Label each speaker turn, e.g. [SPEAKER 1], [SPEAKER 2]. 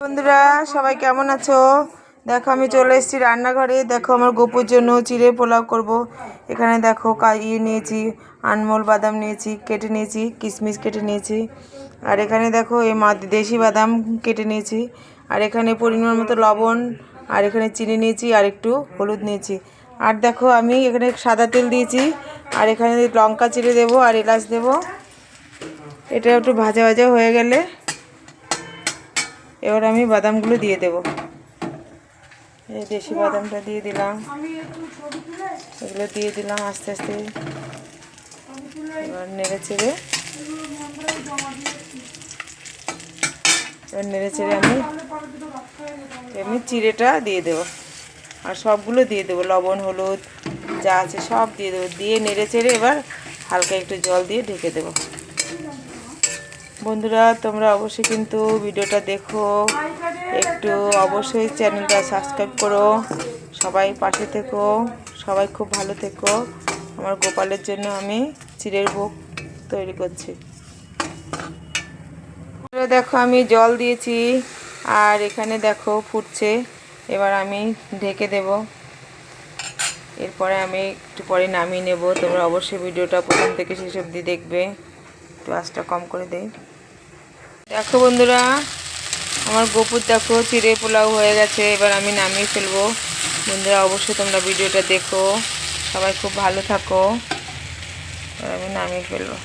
[SPEAKER 1] বন্ধুরা সবাই কেমন আছো? দেখো আমি চলে এসেছি রান্নাঘরে। দেখো আমার গোপুর জন্য চিড়ে পোলাও করব। এখানে দেখো নিয়েছি, আনমোল বাদাম নিয়েছি, কেটে নিয়েছি, কিশমিশ কেটে নিয়েছি। আর এখানে দেখো দেশি বাদাম কেটে নিয়েছি। আর এখানে পরিমাণ মতো লবণ, আর এখানে চিনি নিয়েছি, আর একটু হলুদ নিয়েছি। আর দেখো আমি এখানে সাদা তেল দিয়েছি। আর এখানে লঙ্কা চিড়ে দেবো আর এলাচ দেবো। এটা একটু ভাজা ভাজা হয়ে গেলে এবার আমি বাদামগুলো দিয়ে দেব। এই দেশি বাদামটা দিয়ে দিলাম, এগুলো দিয়ে দিলাম আস্তে আস্তে। এবার নেড়ে চেড়ে আমি চিড়েটা দিয়ে দেবো। আর সবগুলো দিয়ে দেবো, লবণ হলুদ যা আছে সব দিয়ে দেবো। দিয়ে নেড়ে চেড়ে এবার হালকা একটু জল দিয়ে ঢেকে দেবো। বন্ধুরা তোমরা অবশ্যই কিন্তু ভিডিওটা দেখো, একটু অবশ্যই চ্যানেলটা সাবস্ক্রাইব করো, সবাই পাশে থেকো, সবাই খুব ভালো থেকো। আমার গোপালের জন্য আমি চিড়ের ভোগ তৈরি করছি। দেখো আমি জল দিয়েছি, আর এখানে দেখো ফুটছে। এবার আমি ঢেকে দেব। এরপরে আমি একটু পরে নামিয়ে নেব। তোমরা অবশ্যই ভিডিওটা প্রথম থেকে শেষ অবধি দেখবে। একটু আঁচটা কম করে দেই। দেখো বন্ধুরা আমার গোপুর দেখো চিড়ে পোলাও হয়ে গেছে। এবার আমি নামিয়ে ফেলবো। বন্ধুরা অবশ্যই তোমরা ভিডিওটা দেখো, সবাই খুব ভালো থাকো। এবার আমি নামিয়ে ফেলবো।